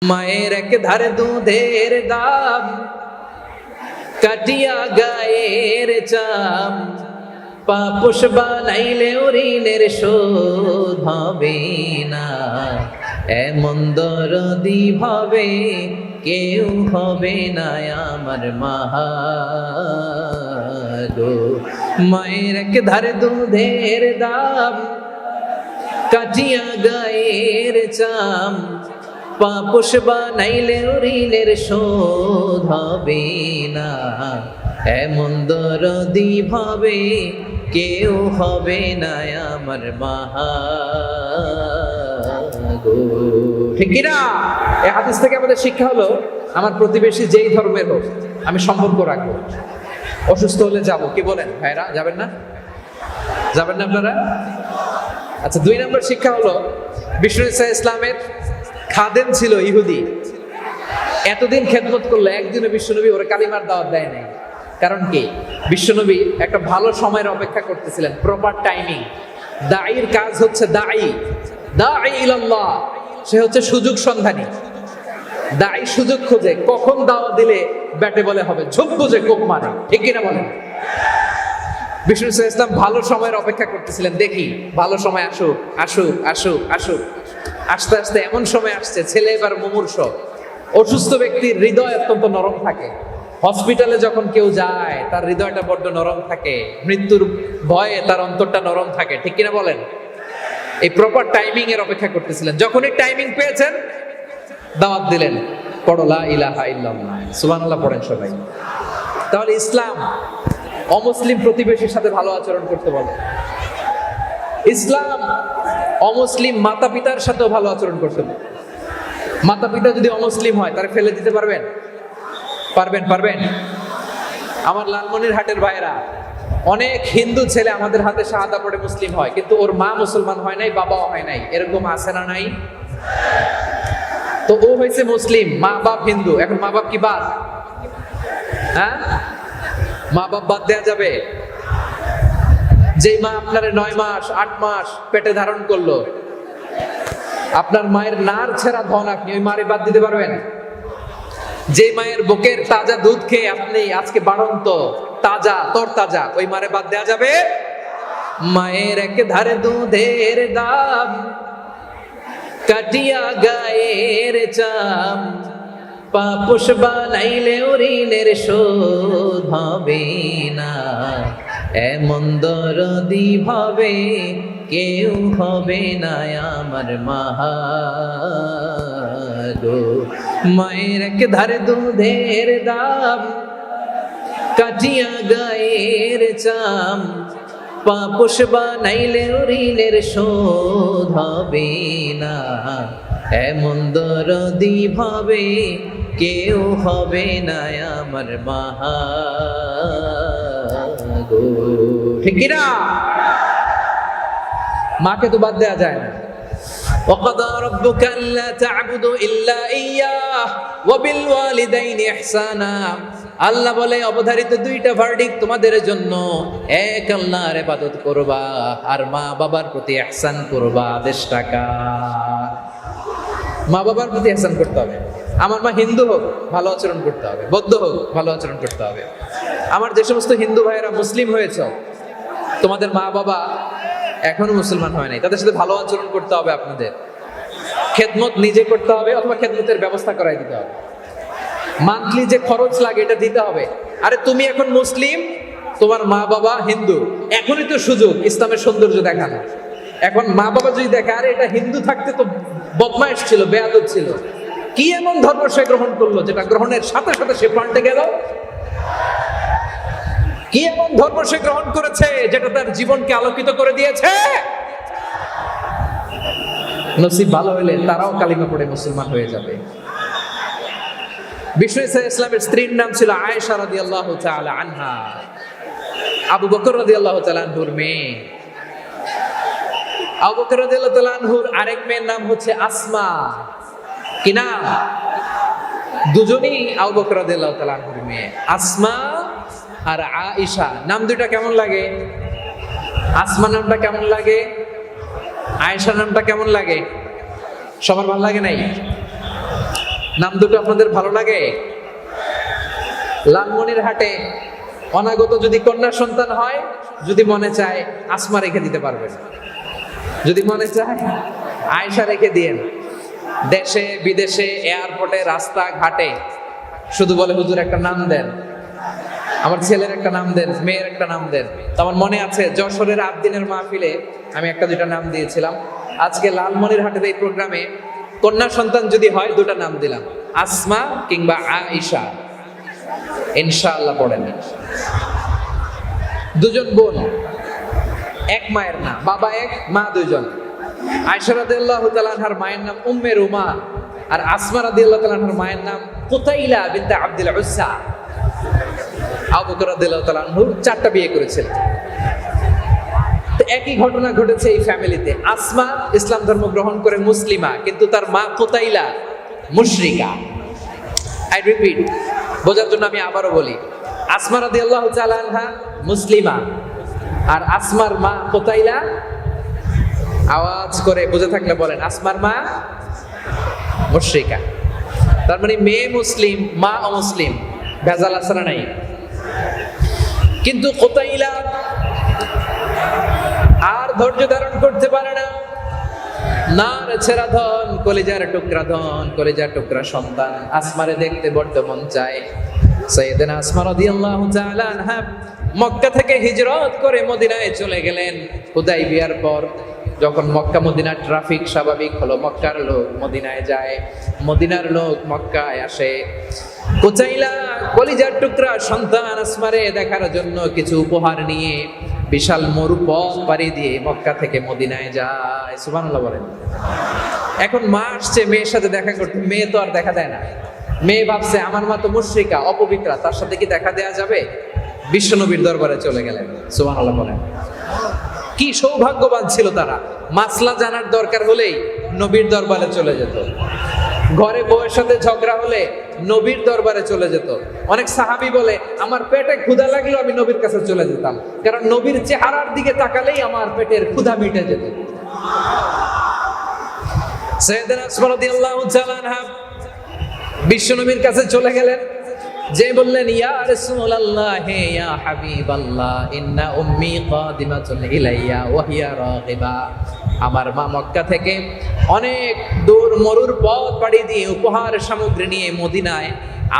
মায়ের এক ধারে দুধের দাম, কাটিয়া গায়ের চাম, পাপোশ বানাইলেও ঋণের শোধ হবে না। এমন দরদি ভাবে কেউ হবে না আমার মা গো। মায়ের এক ধারে দুধের দাম, কাটিয়া গায়ের চাম, পাপোশ বানাইলেও ঋণের শোধ হবে না। এমন দরদি ভাবে কেউ হবে না আমার মা গো। ঠিক কিনা? এই হাদিস থেকে আমাদের শিক্ষা হলো, আমার প্রতিবেশী যেই ধর্মের হোক আমি সম্পর্ক রাখবো। অসুস্থ হলে যাব, কি বলেন ভাইরা? যাবেন না? যাবেন না আপনারা? আচ্ছা, 2 নম্বর শিক্ষা হলো, বিষ্ণু ইসা ইসলামের খাদেম ছিল ইহুদি। এতদিন খেদমত করলো, একদিনও বিশ্বনবী ওরা কালিমার দাওয়াত দেয় নাই। কারণ কি? বিশ্বনবী একটা ভালো সময়ের অপেক্ষা করতেছিলেন, প্রপার টাইমিং। দাঈর কাজ হচ্ছে দাঈ ইলাল্লাহ, সে হচ্ছে সুযোগ সন্ধানী। দাঈ সুযোগ খোঁজে, কখন দাওয়াত দিলে ব্যাটে বলে হবে, ঝোপ বুঝে কোপ মারে। ঠিক কিনা বলেন? বিষ্ণু ইসলাম ভালো সময়ের অপেক্ষা করতেছিলেন, দেখি ভালো সময় আসুক আসুক আসুক আসুক। আস্তে আস্তে এমন সময় আসছে, ছেলে এবার মুমূর্ষ। অসুস্থ ব্যক্তির হৃদয় অত্যন্ত নরম থাকে। হসপিটালে যখন কেউ যায় তার হৃদয়টা বড্ড নরম থাকে, মৃত্যুর ভয়ে তার অন্তরটা নরম থাকে। ঠিক কিনা বলেন? এই প্রপার টাইমিং এর অপেক্ষা করতেছিলেন। যখনই টাইমিং পেয়েছেন, দাওয়াত দিলেন, পড়ো লা ইলাহা ইল্লাল্লাহ, সুবহানাল্লাহ পড়েন সবাই। তাহলে ইসলাম অমুসলিম প্রতিবেশীর সাথে ভালো আচরণ করতে বলে। ইসলাম অমুসলিম মাতা পিতার সাথেও ভালো আচরণ করতে বলে। মাতা পিতা যদি অমুসলিম হয়, তারা ফেলে দিতে পারবেন? পারবেন? আমার লালমনিরহাটের ভাইরা, অনেক হিন্দু ছেলে আমাদের হাতে শাহাদা পড়ে মুসলিম হয়, কিন্তু ওর মা মুসলমান হয় নাই, বাবাও হয় নাই। এরকম আছে না নাই? তো ও হয়েছে মুসলিম, মা বাপ হিন্দু, এখন মা বাপ কি বাদ? হ্যাঁ, মা বাপ বাদ দেয়া যাবে? যেই মা আপনারে 9 মাস 8 মাস পেটে ধারণ করলো, আপনার মায়ের নার ছেঁড়া ধন, আপনি ওই মারে বাদ দিতে পারবেন? যে মায়ের বুকের তাজা দুধ খেয়ে আপনি আজকে বাড়ন্ত তাজা তরতাজা, ওই মারে বাদ দেয়া যাবে? মায়ের এক ধারে দুধের দাম, কাটিয়া গায়ের চাম, পাপোশ বানাইলেও ঋণের শোধ হবে না। এমন দরদি ভাবে কেউ হবে না আমার মা গো। মায়ের এক ধারে দুধের দাম, কাটিয়া গায়ের চাম, পাপোশ বানাইলেও ঋণের শোধ হবে না। এমন দরদি ভাবে কেউ হবে না আমার মা গো। ঠিক কিনা? মাকে তো বাদ দেওয়া যায় না। وَقَضَى رَبُّكَ أَلَّا تَعْبُدُوا إِلَّا إِيَّاهُ وَبِالْوَالِدَيْنِ إِحْسَانًا। আল্লাহ বলে, অবধারিত 2টা ভার্ডিক্ট তোমাদের জন্য, এক আল্লাহর ইবাদত করবা আর মা বাবার প্রতি ইহসান করবা। আদেশটা কার? মা বাবার প্রতি ইহসান করতে হবে। আমার মা হিন্দু হোক, ভালো আচরণ করতে হবে, বৌদ্ধ হোক, ভালো আচরণ করতে হবে। আমার যে সমস্ত হিন্দু ভাইয়েরা মুসলিম হয়েছে, তোমাদের মা বাবা এখনো মুসলমান হয় নাই, তাদের সাথে ভালো আচরণ করতে হবে। আপনাদের খেদমত নিজে করতে হবে, অথবা খেদমতের ব্যবস্থা করাই দিতে হবে। মান্থলি যে খরচ লাগে এটা দিতে হবে। আরে তুমি এখন মুসলিম, তোমার মা বাবা হিন্দু, এখনই তো সুযোগ ইসলামের সৌন্দর্য দেখানো। এখন মা বাবা যদি দেখে, আরে এটা হিন্দু থাকতে তো বদমাইশ ছিল, বেয়াদব ছিল, কি এমন ধর্ম সে গ্রহণ করলো যেটা গ্রহণের সাথে সাথে সে পাল্টে গেল? কি এমন ধর্ম সে গ্রহণ করেছে যেটা তার জীবনকে আলোকিত করে দিয়েছে? নসিব ভালো হইলে তারাও কালিমা পড়ে মুসলমান হয়ে যাবে। বিষ্ণু ইসা ইসলামের স্ত্রীর নাম ছিল আয়েশা রাদিয়াল্লাহু তাআলা আনহা, আবু বকর রাদিয়াল্লাহু তাআলা আনহুর মেয়ে। আবু বকর রাদিয়াল্লাহু তাআলা আনহুর আরেক মেয়ের নাম হচ্ছে আসমা। কি নাম? দুজনেই আবু বকর রাদিয়াল্লাহু তাআলা আনহুর মেয়ে, আসমা আর আয়েশা। নাম দুইটা কেমন লাগে? আসমা নামটা কেমন লাগে? আয়েশা নামটা কেমন লাগে? সবার ভালো লাগে নাই? নাম দুটো আপনাদের ভালো লাগে? লালমনিরহাটে অনাগত যদি কন্যা সন্তান হয়, যদি মনে চায় আসমা রেখে দিতে পারবেন, যদি মনে চায় আয়েশা রেখে দিয়েন। দেশে বিদেশে এয়ারপোর্টে রাস্তা ঘাটে শুধু বলে হুজুর একটা নাম দেন, আমার ছেলের একটা নাম দেন, মেয়ের একটা নাম দেন। তো আমার মনে আছে যশোরের আবদিনের মাহফিলে আমি একটা দুইটা নাম দিয়েছিলাম। আজকে লালমনিরহাটের এই প্রোগ্রামে কন্যা সন্তান যদি হয় দুটা নাম দিলাম, আসমা কিংবা আয়েশা। ইনশাআল্লাহ পড়েন। দুজন বোন, এক মায়ের না, বাবা এক মা দুইজন। আয়েশা রাদিয়াল্লাহু তাআলা আনহার মায়ের নাম উম্মে রুমান, আর আসমা রাদিয়াল্লাহু তাআলা আনহার মায়ের নাম কুতাইলা বিনতে আব্দুল উজ্জা। আবু বকর রাদিয়াল্লাহু তাআলা আনহু 4টা বিয়ে করেছিলেন। তো একই ঘটনা ঘটেছে এই ফ্যামিলিতে। আসমা ইসলাম ধর্ম গ্রহণ করে মুসলিমা, কিন্তু তার মা কুতাইলা মুশরিকা। আই রিপিট, বোঝার জন্য আমি আবারও বলি, আসমা রাদিয়াল্লাহু তাআলা আনহা মুসলিমা, আর আসমার মা কুতাইলা, আওয়াজ করে বুঝে থাকলে বলেন, আসমার মা মুশরিকা। তার মানে মেয়ে মুসলিম, মা অমুসলিম, ভেজাল আছে না নাই? কিন্তু কুতাইলা আর ধৈর্য ধারণ করতে পারে না। নার ছেড়া ধন, কলিজার টুকরা ধন, কলিজার টুকরা সন্তান আসমারে দেখতে বড্ড মন চায়। সাইয়েদানা আসমা রাদিয়াল্লাহু তাআলা আনহা মক্কা থেকে হিজরত করে মদিনায় চলে গেলেন। হুদাইবিয়ার পর যখন মক্কা মদিনার ট্রাফিক স্বাভাবিক হলো, মক্কার লোক মদিনায় যায়, মদিনার লোক মক্কায় আসে। কুতাইলা কলিজার টুকরা সন্তান আসমারে দেখার জন্য কিছু উপহার নিয়ে বিশাল মরুপথ পাড়ি দিয়ে মক্কা থেকে মদিনায় যায়। সুবহানাল্লাহ বলেন। এখন মা আসছে মেয়ের সাথে দেখা করতে, মেয়ে তো আর দেখা দেয় না। মেয়ে ভাবছে আমার মা তো মুশরিকা, অপবিত্রা, তার সাথে কি দেখা দেয়া যাবে? বিশ্বনবীর দরবারে চলে গেলেন। সুবহানাল্লাহ বলেন। কি সৌভাগ্যবান ছিল তারা, মাসলা জানার দরকার হলেই নবীর দরবারে চলে যেত। ঘরে বউয়ের সাথে ঝগড়া হলে নবীর দরবারে চলে যেত। অনেক সাহাবী বলে আমার পেটে ক্ষুধা লাগলেও আমি নবীর কাছে চলে যেতাম, কারণ নবীর চেহারার দিকে তাকালেই আমার পেটের ক্ষুধা মিটে যেত। সাইয়েদানা আসমা রাদিয়াল্লাহু তাআলা আনহা বিশ্বনবীর কাছে চলে গেলেন, যে বললেন ইয়া রাসূলুল্লাহ ইয়া হাবিবাল্লাহ ইন্না উম্মি কাদিমাতুন ইলাইয়া ওয়া হিয়া রাগিবা। আমার মা মক্কা থেকে অনেক দূর মরুর পথ পাড়ি দিয়ে উপহার সামগ্রী নিয়ে মদিনায়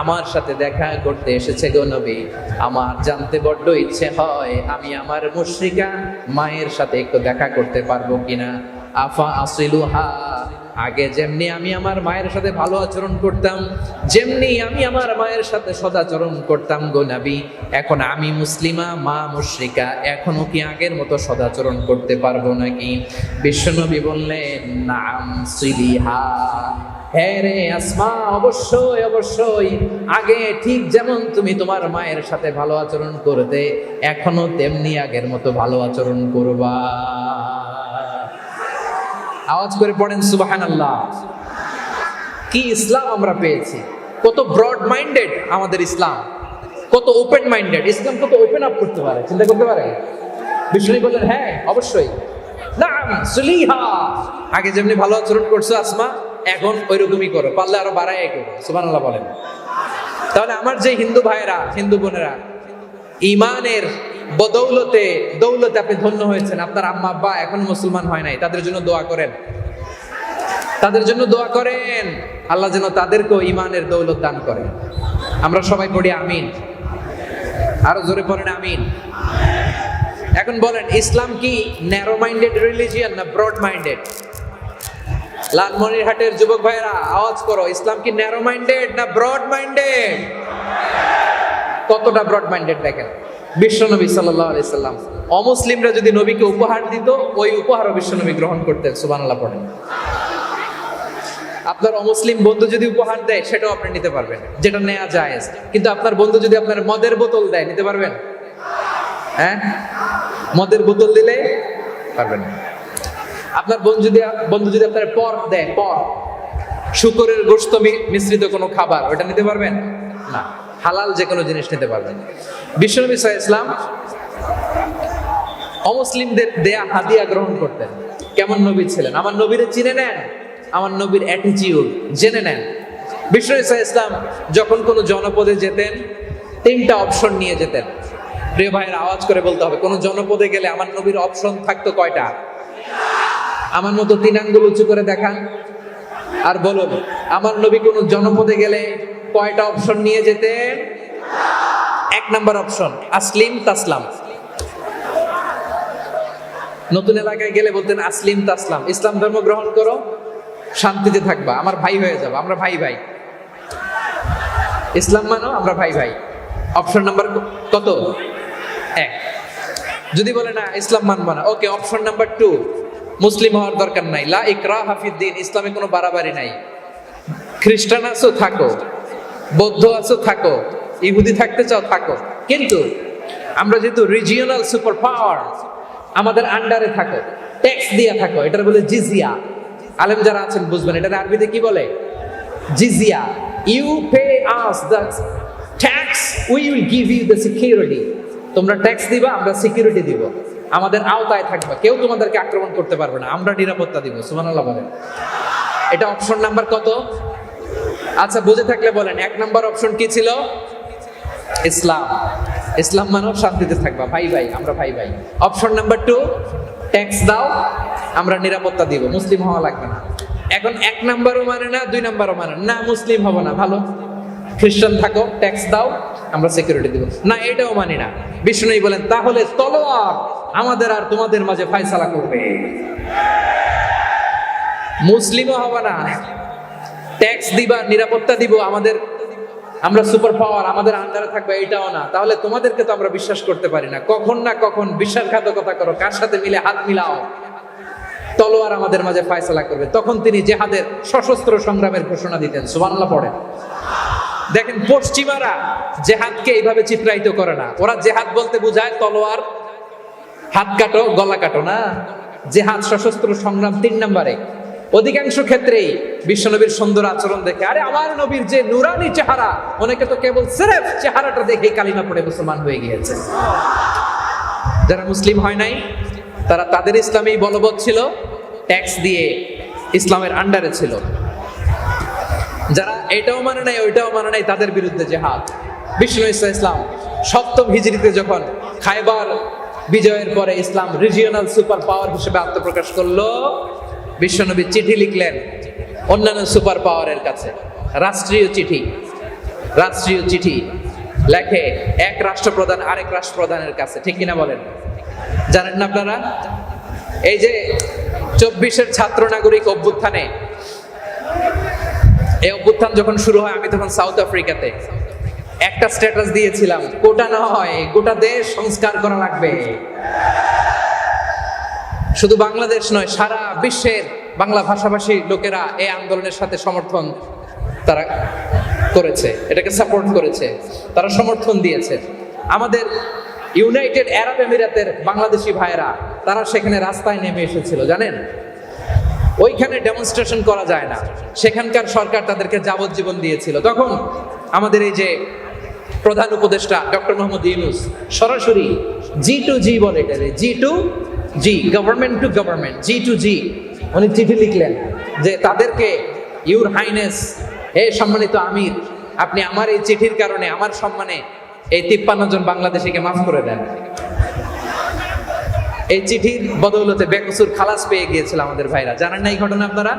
আমার সাথে দেখা করতে এসেছে গো নবী। আমার জানতে বড্ড ইচ্ছে হয় আমি আমার মুশরিকা মায়ের সাথে একটু দেখা করতে পারবো কিনা। আফা আসিলুহা, আগে যেমনি আমি আমার মায়ের সাথে ভালো আচরণ করতাম, যেমনি আমি আমার মায়ের সাথে সদাচরণ করতাম গো নবী, এখন আমি মুসলিমা, মা মুশরিকা, এখনো কি আগের মতো সদাচরণ করতে পারবো নাকি? বিশ্বনবী বললেন নাম সিলিহা, হ্যাঁ রে আসমা, অবশ্যই অবশ্যই, আগে ঠিক যেমন তুমি তোমার মায়ের সাথে ভালো আচরণ করতে, এখনো তেমনি আগের মতো ভালো আচরণ করবা। আওয়াজ করে পড়েন সুবহানাল্লাহ। কি ইসলাম আমরা পেয়েছি! কত ব্রড মাইন্ডেড আমাদের ইসলাম, কত ওপেন মাইন্ডেড ইসলাম, কত ওপেন আপ করতে পারে, চিন্তা করতে পারে। বিষ্ণু বললেন হ্যাঁ অবশ্যই, নাম সুলিহা, আগে যেমনি ভালো আচরণ করছো আসমা, এখন ওইরকমই করো, পারলে আরো বাড়াই করো। সুবহানাল্লাহ বলেন। তাহলে আমার যে হিন্দু ভাইয়েরা, হিন্দু বোনেরা, ইমানের বদৌলতে দৌলতে আপনি ধন্য হয়েছেন, আপনার আম্মা আব্বা এখন মুসলমান হয় নাই, তাদের জন্য দোয়া করেন, তাদের জন্য দোয়া করেন, আল্লাহ যেন তাদেরকেও ইমানের দৌলত দান করেন। আমরা সবাই পড়ি আমিন, আরো জোরে পড়েন আমিন। এখন বলেন ইসলাম কি ন্যারো মাইন্ডেড রিলিজিয়ান না ব্রড মাইন্ডেড? লালমনিরহাটের যুবক ভাইয়েরা আওয়াজ করো, ইসলাম কি ন্যারো মাইন্ডেড না ব্রড মাইন্ডেড? কতটা ব্রড মাইন্ডেড দেখেন। বিশ্বনবী সাল্লাল্লাহু আলাইহি সাল্লাম অমুসলিমরা যদি নবীকে উপহার দিত, ওই উপহারও বিশ্বনবী গ্রহণ করতেন। সুবহানাল্লাহ পড়েন। আপনার অমুসলিম বন্ধু যদি উপহার দেয় সেটাও আপনি নিতে পারবেন, যেটা নেওয়া জায়েজ। কিন্তু আপনার বন্ধু যদি আপনার মদের বোতল দেয়, নিতে পারবেন? হ্যাঁ, মদের বোতল দিলে পারবেন না। আপনার বন্ধু যদি আপনার পর্ক দেয়, পর্ক, শুকরের গোশত মিশ্রিত কোনো খাবার, ওটা নিতে পারবেন না। হালাল যে কোনো জিনিস নিতে পারবেন। বিশ্বনবী সাল্লাল্লাহু আলাইহি ওয়াসাল্লাম অমুসলিমদের দেয়া হাদিয়া গ্রহণ করতেন। কেমন নবী ছিলেন! আমার নবীরে চিনে নেন, আমার নবীর অ্যাটিটিউড জেনে নেন। বিষ্ণু ঈসা ইসলাম যখন কোনো জনপদে যেতেন 3টা অপশন নিয়ে যেতেন। প্রিয় ভাইয়ের আওয়াজ করে বলতে হবে, কোন জনপদে গেলে আমার নবীর অপশন থাকতো কয়টা? আমার মতো 3 আঙ্গুল উঁচু করে দেখান আর বলুন, আমার নবী কোন জনপদে গেলে কয়টা অপশন নিয়ে যেতেন? 1 নাম্বার অপশন আসলিম তাসলাম। নতুন এলাকায় গেলে বলতেন আসলিম তাসলাম, ইসলাম ধর্ম গ্রহণ করো, শান্তিতে থাকবা, আমার ভাই হয়ে যাবো, আমরা ভাই ভাই। ইসলাম মানো, আমরা ভাই ভাই। অপশন নাম্বার কত? 1। যদি বলে না ইসলাম মানবা না, ওকে, অপশন নাম্বার 2, মুসলিম হওয়ার দরকার নাই, লা ইকরাহা ফিদ্দিন, ইসলামে কোনো বাড়াবাড়ি নাই। খ্রিস্টান আছো থাকো, বৌদ্ধ আছো থাকো, ইহুদি থাকতে চাও থাকো, কিন্তু আমরা যেহেতু রিজিওনাল সুপার পাওয়ার, আমাদের আন্ডারে থাকো, ট্যাক্স দিয়ে থাকো, এটার বলে জিজিয়া। আলেম যারা আছেন বুঝবেন, এটা আরবিতে কি বলে? জিজিয়া। You pay us the tax, we will give you the security. তোমরা ট্যাক্স দিবা, আমরা সিকিউরিটি দিব, আমাদের আওতায় থাকবা, কেউ তোমাদেরকে আক্রমণ করতে পারবে না, আমরা নিরাপত্তা দিব। সুবহানাল্লাহ বলেন। এটা অপশন নাম্বার কত? আচ্ছা, বুঝে থাকলে বলেন 1 নাম্বার অপশন কি ছিল? ইসলাম। ইসলাম মানো, শান্তিতে থাকবা, ভাই ভাই, আমরা ভাই ভাই। অপশন নাম্বার 2, ট্যাক্স দাও, আমরা নিরাপত্তা দিব, মুসলিম হওয়া লাগবে না। এখন 1 নাম্বারও মানে না, 2 নাম্বারও মানে না, মুসলিম হবো না, ভালো, খ্রিস্টান থাকো, ট্যাক্স দাও, আমরা সিকিউরিটি দিব না, এটাও মানি না। বিষ্ণু বলেন, তাহলে তলোয়ার আমাদের আর তোমাদের মাঝে ফয়সালা করবে। মুসলিমও হবে না, ট্যাক্স দিবা, নিরাপত্তা দিব, আমরা সুপার পাওয়ার, আমাদের আন্ডারে থাকবে, এটাও না। তাহলে তোমাদেরকে তো আমরা বিশ্বাস করতে পারি না, কখন না কখন বিশ্বাসঘাতকতা করো, কার সাথে মিলে হাত মিলাও, তলোয়ার আমাদের মাঝে ফয়সালা করবে। তখন তিনি জিহাদের সশস্ত্র সংগ্রামের ঘোষণা দিতেন। সুবহানাল্লাহ পড়েন। দেখেন, পশ্চিমারা জেহাদকে এইভাবে চিত্রায়িত করে না। ওরা জেহাদ বলতে বোঝায় তলোয়ার, হাত কাটো, গলা কাটো না। জেহাদ সশস্ত্র সংগ্রাম 3 নম্বরে। অধিকাংশ ক্ষেত্রেই বিশ্বনবীর সুন্দর আচরণ দেখে, আরে আমার নবীর যে নুরানি চেহারা, অনেকে তো কেবল সিরেফ চেহারাটা দেখে কালিমা পড়ে মুসলমান হয়ে গিয়েছে। যারা মুসলিম হয় নাই, তারা তাদের ইসলামেই বলবৎ ছিল, ট্যাক্স দিয়ে ইসলামের আন্ডারে ছিল। যারা এটাও মানে নাই, ওইটাও মানে নাই, তাদের বিরুদ্ধে জিহাদ। বিষ্ণু ঈসা ইসলাম 7ম হিজরিতে যখন খায়বার বিজয়ের পরে ইসলাম রিজিওনাল সুপার পাওয়ার হিসেবে আত্মপ্রকাশ করলো, বিশ্বনবী চিঠি লিখলেন অন্যান্য সুপার পাওয়ারের কাছে, রাষ্ট্রীয় চিঠি লেখে এক রাষ্ট্রপ্রধান আরেক রাষ্ট্রপ্রধানের কাছে। ঠিক কিনা বলেন? জানেন না আপনারা, এই যে 24-এর ছাত্র নাগরিক অভ্যুত্থানে, এই অভ্যুত্থান যখন শুরু হয়, আমি তখন সাউথ আফ্রিকাতে, একটা স্ট্যাটাস দিয়েছিলাম, কোটা না হয় গোটা দেশ সংস্কার করা লাগবে। শুধু বাংলাদেশ নয়, সারা বিশ্বের বাংলা ভাষাভাষী লোকেরা এই আন্দোলনের সাথে সমর্থন তারা করেছে, এটাকে সাপোর্ট করেছে, তারা সমর্থন দিয়েছে। আমাদের ইউনাইটেড আরব আমিরাতের বাংলাদেশি ভাইয়েরা, তারা সেখানে রাস্তায় নেমে এসেছিল, জানেন? ওইখানে ডেমনস্ট্রেশন করা যায় না, সেখানকার সরকার তাদেরকে যাবজ্জীবন দিয়েছিল। তখন আমাদের এই যে প্রধান উপদেষ্টা ডক্টর মোহাম্মদ ইউনূস সরাসরি G2G বলে, এটারে G2G, government to government, G2G, উনি চিঠি লিখলেন যে তাদেরকে, ইউর হাইনেস, হে সম্মানিত আমির, আপনি আমার এই চিঠির কারণে আমার সম্মানে এই 53 জন বাংলাদেশিকে মাফ করে দেন। এই চিঠির বদৌলতে বেকসুর খালাস পেয়ে গিয়েছিল আমাদের ভাইরা। জানেন না এই ঘটনা আপনারা?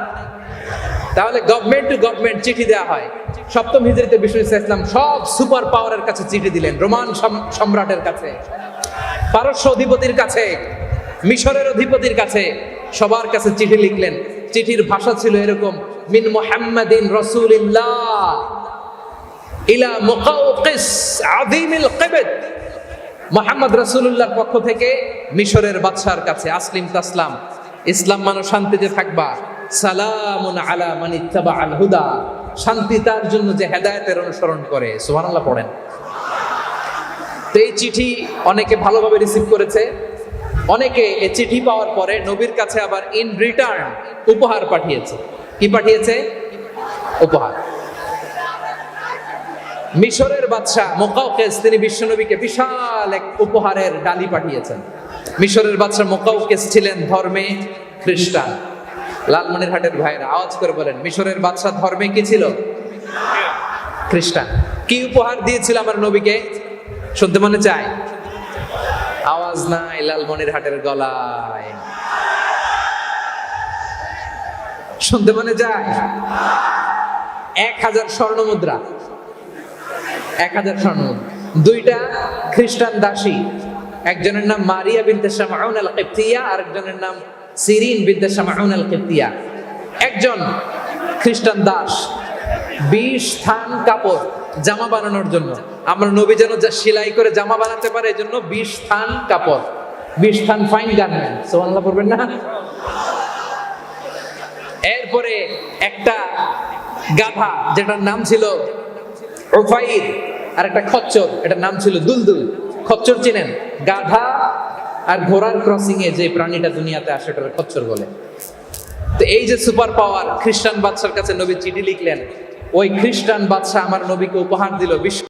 তাহলে গভর্নমেন্ট টু গভর্নমেন্ট চিঠি দেওয়া হয়। 7ম হিজরিতে বিষ্ণু ঈসা ইসলাম সব সুপার পাওয়ারের কাছে চিঠি দিলেন, রোমান সম্রাটের কাছে, পারস্য অধিপতির কাছে, মিশরের অধিপতির কাছে, সবার কাছে চিঠি লিখলেন। চিঠির ভাষা ছিল এরকম, মিন মুহাম্মাদিন রাসূলিল্লাহ ইলা মুকাওকিস আযীমিল কিবত, মুহাম্মদ রাসূলুল্লাহর পক্ষ থেকে মিশরের বাদশার কাছে, আসলিম তাসলাম, ইসলাম মানো, শান্তিতে থাকবা, সালামুন আলা মান ইত্তাবাআল হুদা, শান্তি তার জন্য যে হেদায়েতের অনুসরণ করে। সুবহানাল্লাহ পড়েন। তো এই চিঠি অনেকে ভালোভাবে রিসিভ করেছে, অনেকে এই চিঠি পাওয়ার পরে নবীর কাছে আবার ইন রিটার্ন উপহার পাঠিয়েছে। কি পাঠিয়েছে? উপহার। মিশরের বাদশাহ মুকাওকিস, তিনি বিশ্বনবীকে বিশাল এক উপহারের ডালি পাঠিয়েছেন। মিশরের বাদশাহ মুকাওকিস ছিলেন ধর্মে খ্রিস্টান। লালমনিরহাটের ভাইরা আওয়াজ করে বলেন, মিশরের বাদশাহ ধর্মে কি ছিল? খ্রিস্টান কি উপহার দিয়েছিল আমার নবীকে শুনতে মনে চায়? আওয়াজ নাই লালমনিরহাটের গলায়, শুনতে মনে যায়? 1000 স্বর্ণ মুদ্রা, 1000 স্বর্ণ মুদ্রা। 2টা খ্রিস্টান দাসী, একজনের নাম মারিয়া বিনতে শামউন আল কিবতিয়া, আরেকজনের নাম সিরিন বিনতে শামউন আল কিবতিয়া। একজন খ্রিস্টান দাস 20 থান কাপড় জামা বানানোর জন্য, আমরা নবী যেন যা সেলাই করে জামা বানাতে পারে এজন্য 20 থান কাপড়, 20 থান ফাইন গার্মেন্ট, সুবহানাল্লাহ পড়বেন না? এরপরে একটা গাধা যেটার নাম ছিল উফাইর, আর একটা খচ্চর এটার নাম ছিল দুলদুল। খচ্চর চিনেন? গাধা আর ঘোড়ার ক্রসিং এ যে প্রাণীটা দুনিয়াতে আসে ওটার খচ্চর বলে। তো এই যে সুপার পাওয়ার, খ্রিস্টান বাদশার কাছে নবী চিঠি লিখলেন, ওই খ্রিস্টান বাদশা আমার নবীকে উপহার দিল।